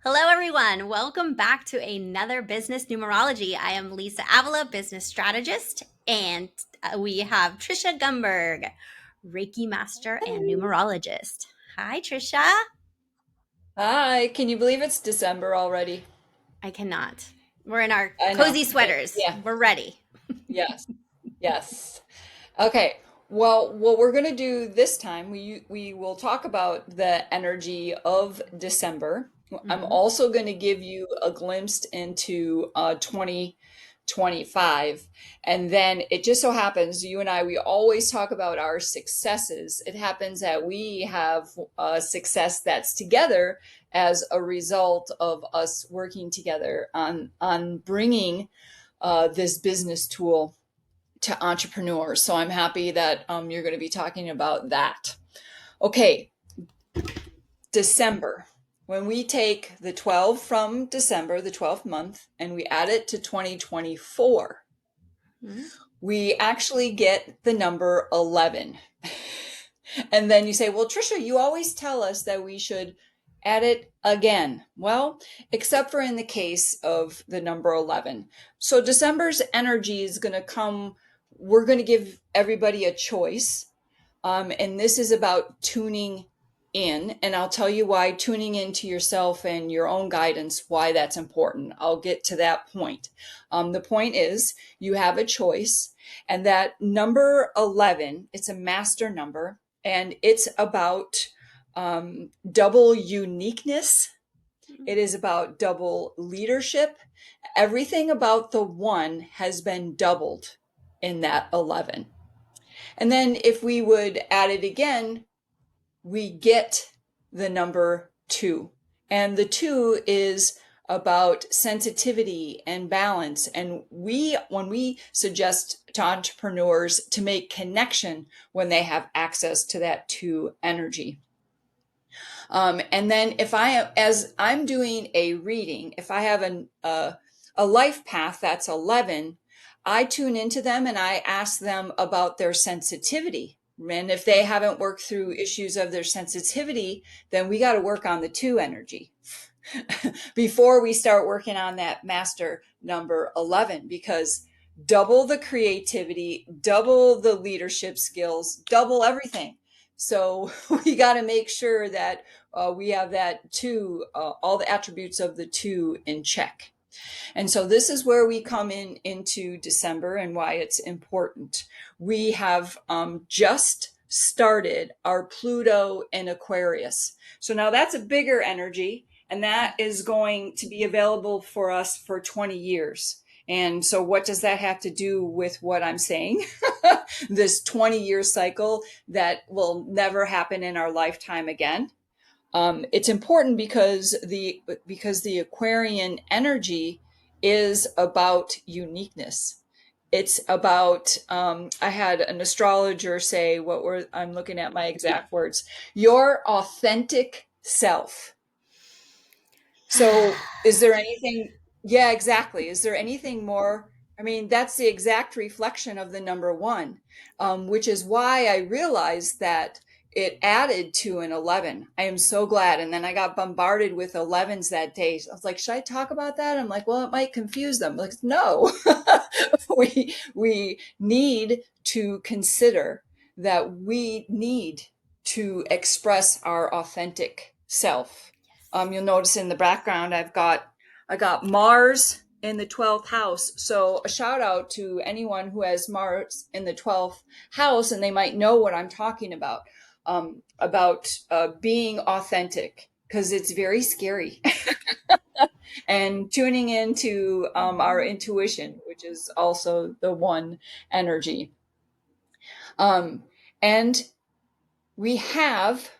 Hello, everyone. Welcome back to another Business Numerology. I am Lisa Avila, business strategist, and we have Trisha Gumberg, Reiki master and numerologist. Hi, Trisha. Hi, can you believe it's December already? I cannot. We're in our I know. cozy sweaters. Yeah, We're ready. yes, yes. Okay. Well, what we're going to do this time, we will talk about the energy of December. I'm Mhm. also going to give you a glimpse into 2025. And then it just so happens, you and I, we always talk about our successes. It happens that we have a success that's together as a result of us working together on bringing this business tool to entrepreneurs. So I'm happy that you're going to be talking about that. Okay, December. When we take the 12 from December, the 12th month, and we add it to 2024, Mhm. we actually get the number 11. And then you say, well, Trisha, you always tell us that we should add it again. Well, except for in the case of the number 11. So December's energy is going to come, we're going to give everybody a choice. And this is about tuning in. And I'll tell you why tuning into yourself and your own guidance, why that's important. I'll get to that point. The point is you have a choice. And that number 11, it's a master number, and it's about double uniqueness. It is about double leadership. Everything about the one has been doubled in that 11. And then if we would add it again, we get the number 2. And the 2 is about sensitivity and balance. And when we suggest to entrepreneurs to make connection when they have access to that 2 energy. And then as I'm doing a reading, if I have a life path that's 11, I tune into them and I ask them about their sensitivity. And if they haven't worked through issues of their sensitivity, then we got to work on the 2 energy before we start working on that master number 11, because double the creativity, double the leadership skills, double everything. So we got to make sure that we have that 2, all the attributes of the 2 in check. And so this is where we come into December and why it's important. We have just started our Pluto in Aquarius. So now that's a bigger energy, and that is going to be available for us for 20 years. And so what does that have to do with what I'm saying? This 20-year cycle that will never happen in our lifetime again. It's important because the Aquarian energy is about uniqueness. It's about I had an astrologer say I'm looking at my exact words, your authentic self. So is there anything, yeah, exactly. Is there anything more? I mean, that's the exact reflection of the number 1, which is why I realized that it added to an 11. I am so glad. And then I got bombarded with 11s that day. So I was like, should I talk about that? I'm like, well, it might confuse them. Like, no, we need to consider that we need to express our authentic self. You'll notice in the background, I got Mars in the 12th house. So a shout out to anyone who has Mars in the 12th house, and they might know what I'm talking about being authentic, because it's very scary. And tuning into our intuition, which is also the 1 energy. And we have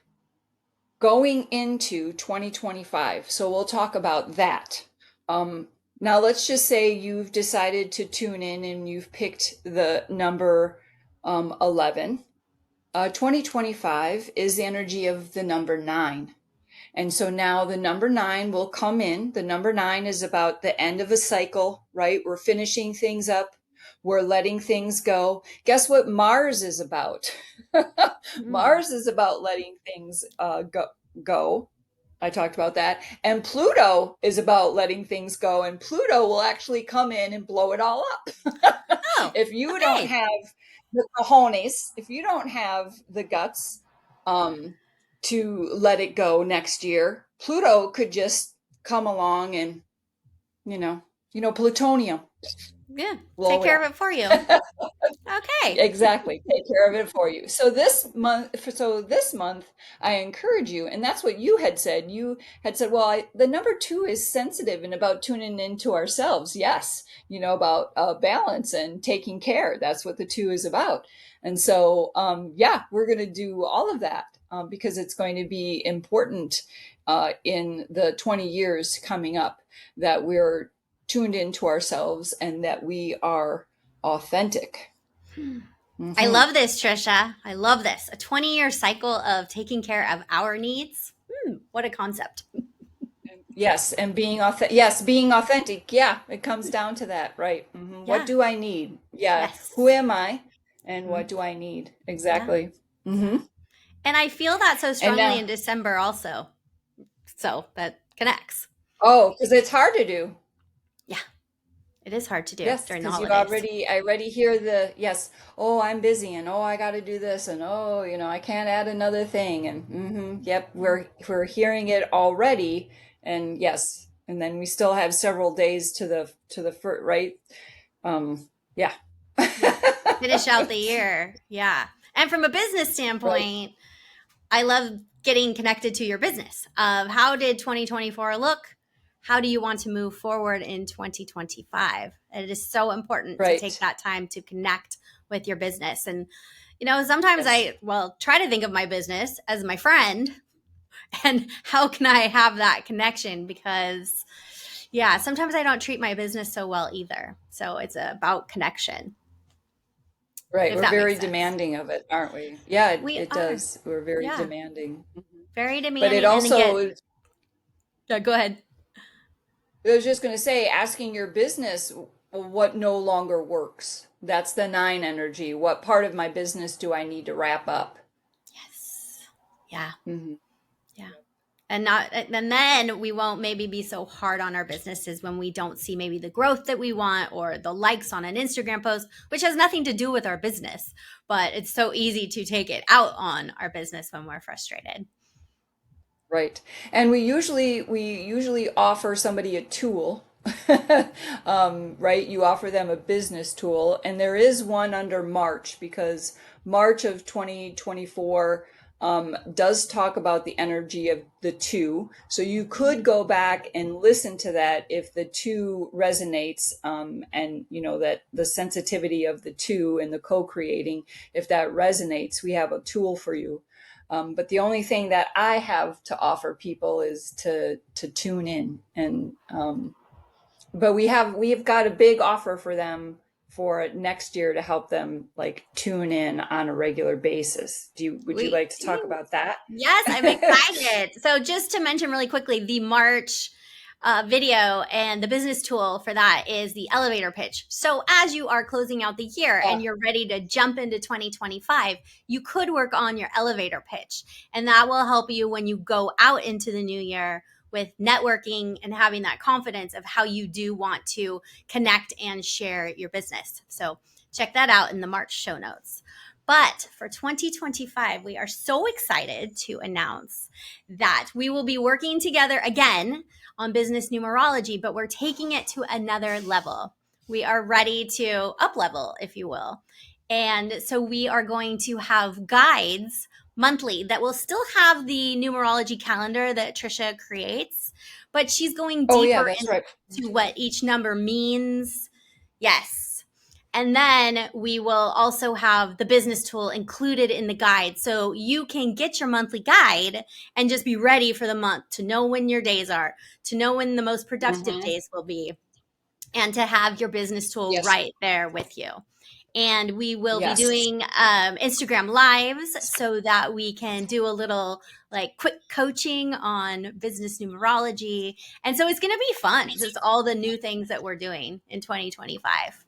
going into 2025. So we'll talk about that. Now, let's just say you've decided to tune in and you've picked the number 11. 2025 is the energy of the number 9. And so now the number 9 will come in. The number 9 is about the end of a cycle, right? We're finishing things up. We're letting things go. Guess what Mars is about? Mm. Mars is about letting things go. I talked about that. And Pluto is about letting things go. And Pluto will actually come in and blow it all up. Oh, If you don't okay. have the cojones, if you don't have the guts um, to let it go next year, Pluto could just come along and, you know, plutonium, Yeah. Take blow it care up. of it for you. Okay. Exactly. Take care of it for you. So this month, I encourage you, and that's what you had said. You had said, well, the number two is sensitive and about tuning into ourselves. Yes. About balance and taking care. That's what the two is about. And so, yeah, we're going to do all of that because it's going to be important in the 20 years coming up that we're tuned into ourselves and that we are authentic. I Hmm. love this, Trisha. I love this. A 20-year cycle of taking care of our needs. What a concept. Yes, and being authentic. Yes, being authentic. Yeah, it comes down to that, right? What Yeah. do I need? Yeah, who Yes. am I, and Mhm. what do I need? Yeah. Exactly. Yeah. Hmm. And I feel that so And strongly now, in December also. So that connects. oh, because it's hard to do. Yeah. It is hard to do Yes, during the because holidays. I already hear the yes. Oh, I'm busy, and oh, I got to do this, and oh, I can't add another thing, and yep, we're hearing it already, and yes, and then we still have several days to the first, right? Yeah. Yeah. Finish out the year. Yeah. And from a business Right. standpoint, I love getting connected to your business of how did 2024 look? How do you want to move forward in 2025? And it is so important to take Right. that time to connect with your business. And, sometimes Yes. try to think of my business as my friend and how can I have that connection? Because, yeah, sometimes I don't treat my business so well either. So it's about connection, Right. if We're that very makes sense. demanding of it, aren't we? Yeah, it, We it are. does. We're very Yeah. demanding. Very But it demanding. And again, also, yeah, go ahead. I was just going to say, asking your business what no longer works. That's the nine energy. What part of my business do I need to wrap up? Yes. Yeah. Hmm. Yeah. And then we won't maybe be so hard on our businesses when we don't see maybe the growth that we want or the likes on an Instagram post, which has nothing to do with our business, but it's so easy to take it out on our business when we're frustrated. Right. And we usually offer somebody a tool. Right? You offer them a business tool, and there is one under March because March of 2024 does talk about the energy of the two. So you could go back and listen to that if the two resonates, and that the sensitivity of the two and the co-creating, if that resonates, we have a tool for you. But the only thing that I have to offer people is to tune in, and but we've got a big offer for them for next year to help them like tune in on a regular basis. Would you We like to talk do. about that? Yes, I'm excited. So, just to mention really quickly, the March video and the business tool for that is the elevator pitch. So, as you are closing out the year and Yeah. you're ready to jump into 2025, you could work on your elevator pitch. And that will help you when you go out into the new year with networking and having that confidence of how you do want to connect and share your business. So, check that out in the March show notes. But for 2025, we are so excited to announce that we will be working together again on business numerology, but we're taking it to another level. We are ready to up level, if you will. And so we are going to have guides monthly that will still have the numerology calendar that Tricia creates, but she's going Oh yeah, deeper that's right. into what each number means. Yes. And then we will also have the business tool included in the guide. So you can get your monthly guide and just be ready for the month to know when your days are, to know when the most productive Hmm. days will be, and to have your business tool Yes. right there with you. And we will be Yes. doing Instagram lives so that we can do a little like quick coaching on business numerology. And so it's going to be fun, just all the new things that we're doing in 2025.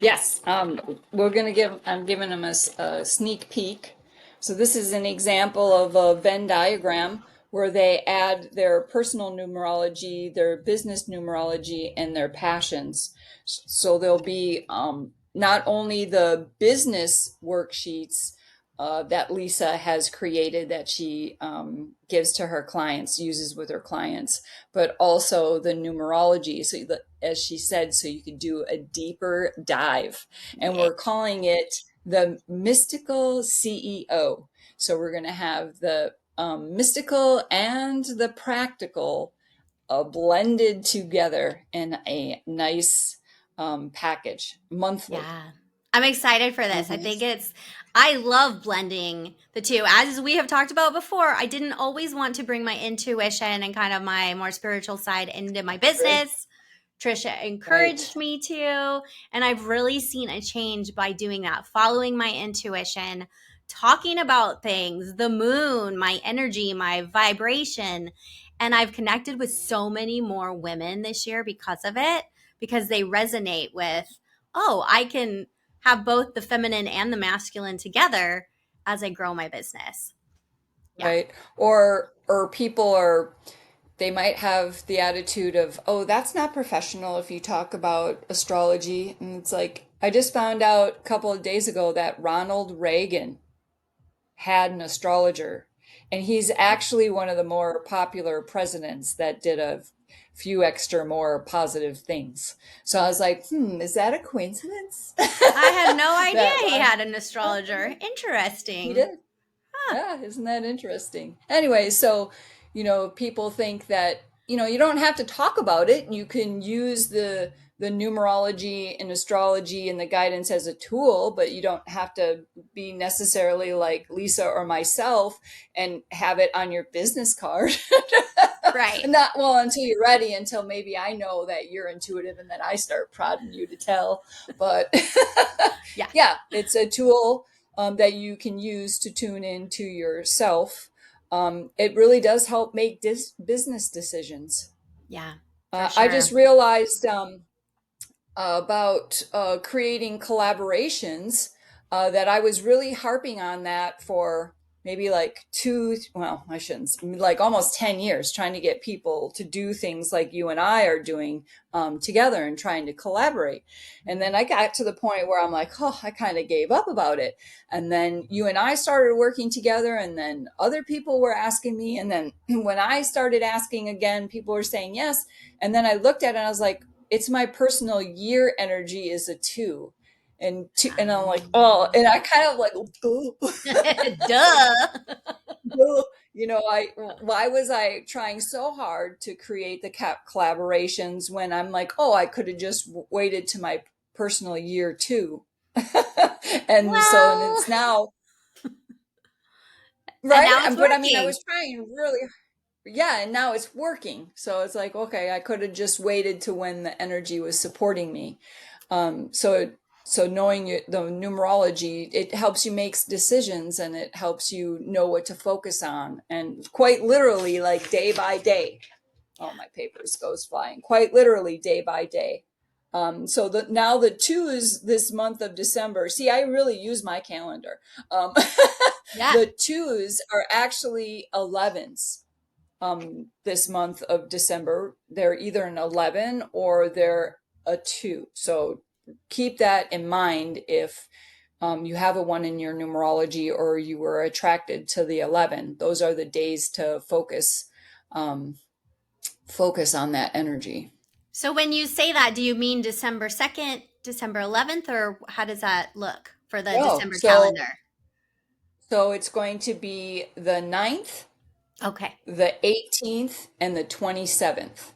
Yes, I'm giving them a sneak peek. So this is an example of a Venn diagram where they add their personal numerology, their business numerology, and their passions. So there'll be not only the business worksheets that Lisa has created that she gives to her clients, uses with her clients, but also the numerology. So, as she said, so you can do a deeper dive. And Yeah. we're calling it the Mystical CEO. So, we're going to have the mystical and the practical blended together in a nice package monthly. Yeah. I'm excited for this. I love blending the two. As we have talked about before, I didn't always want to bring my intuition and kind of my more spiritual side into my business. Trisha Right. encouraged me to, and I've really seen a change by doing that, following my intuition, talking about things, the moon, my energy, my vibration. And I've connected with so many more women this year because of it, because they resonate with, oh, I can have both the feminine and the masculine together as I grow my business. Yeah. Right. Or people they might have the attitude of, oh, that's not professional if you talk about astrology. And it's like, I just found out a couple of days ago that Ronald Reagan had an astrologer, and he's actually one of the more popular presidents that did a few extra more positive things. So I was like, is that a coincidence? I had no idea That he Ron, had an astrologer. he Interesting. did. Huh. Yeah, isn't that interesting? Anyway, so, people think that, you don't have to talk about it. You can use the numerology and astrology and the guidance as a tool, but you don't have to be necessarily like Lisa or myself and have it on your business card. Right. Not well until you're ready, until maybe I know that you're intuitive and then I start prodding you to tell. But Yeah. yeah, it's a tool that you can use to tune into yourself. It really does help make business decisions. Yeah, for I just sure. realized about creating collaborations that I was really harping on that for maybe like I shouldn't, like almost 10 years, trying to get people to do things like you and I are doing together and trying to collaborate. And then I got to the point where I'm like, oh, I kind of gave up about it. And then you and I started working together, and then other people were asking me. And then when I started asking again, people were saying yes. And then I looked at it and I was like, it's my personal year energy is a 2. And I'm like, oh, and I kind of like, Duh. why was I trying so hard to create the collaborations when I'm like, oh, I could have just waited to my personal year too. And Well, it's now, and right? now it's But I mean, I working. was trying really, yeah, and now it's working. So it's like, okay, I could have just waited to when the energy was supporting me. So knowing the numerology, it helps you make decisions, and it helps you know what to focus on, and quite literally, like day by day. Oh, my papers goes flying. Quite literally, day by day. So now the 2s this month of December. See, I really use my calendar. Um, Yeah. the 2s are actually 11s this month of December. They're either an 11 or they're a 2. So keep that in mind if you have a 1 in your numerology or you were attracted to the 11. Those are the days to focus on that energy. So when you say that, do you mean December 2nd, December 11th, or how does that look for the Oh, December so calendar? so it's going to be the 9th, Okay. the 18th, and the 27th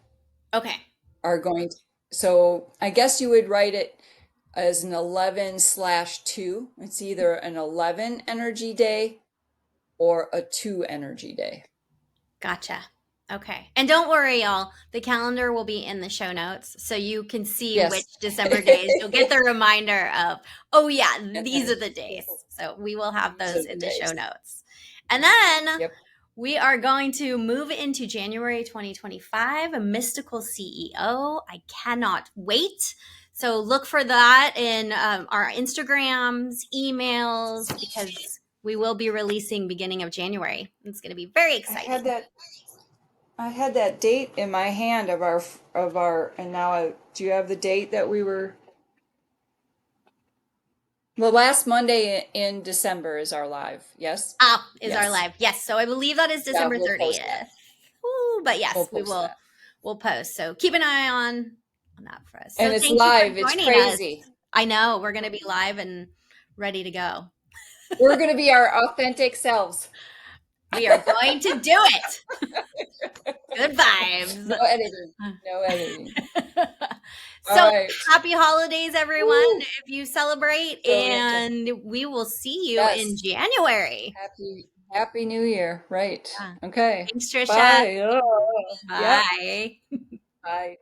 Okay. are going to, so I guess you would write it as an 11/2. It's either an 11 energy day or a 2 energy day. Gotcha. Okay. And don't worry, y'all. The calendar will be in the show notes so you can see which Yes. December days. You'll get the reminder of, oh, yeah, And these then are the days. So we will have these those are the in the show days. notes. And then Yep. we are going to move into January 2025, a mystical CEO. I cannot wait. So look for that in our Instagrams, emails, because we will be releasing beginning of January. It's going to be very exciting. I had that date in my hand of our, and now do you have the date that we were? The last Monday in December is our live. Yes. Is our live. Yes. So I believe that is December 30th. Ooh, but yes, we'll post. So keep an eye on that for us. So and it's live. It's crazy. Us. I know we're going to be live and ready to go. We're going to be our authentic selves. We are going to do it. Good vibes. No editing. No editing. So happy holidays, everyone, if you celebrate, and we will see you in January. Happy New Year. Right. Yeah. Okay. Thanks, Tricia. Bye. Bye. Bye.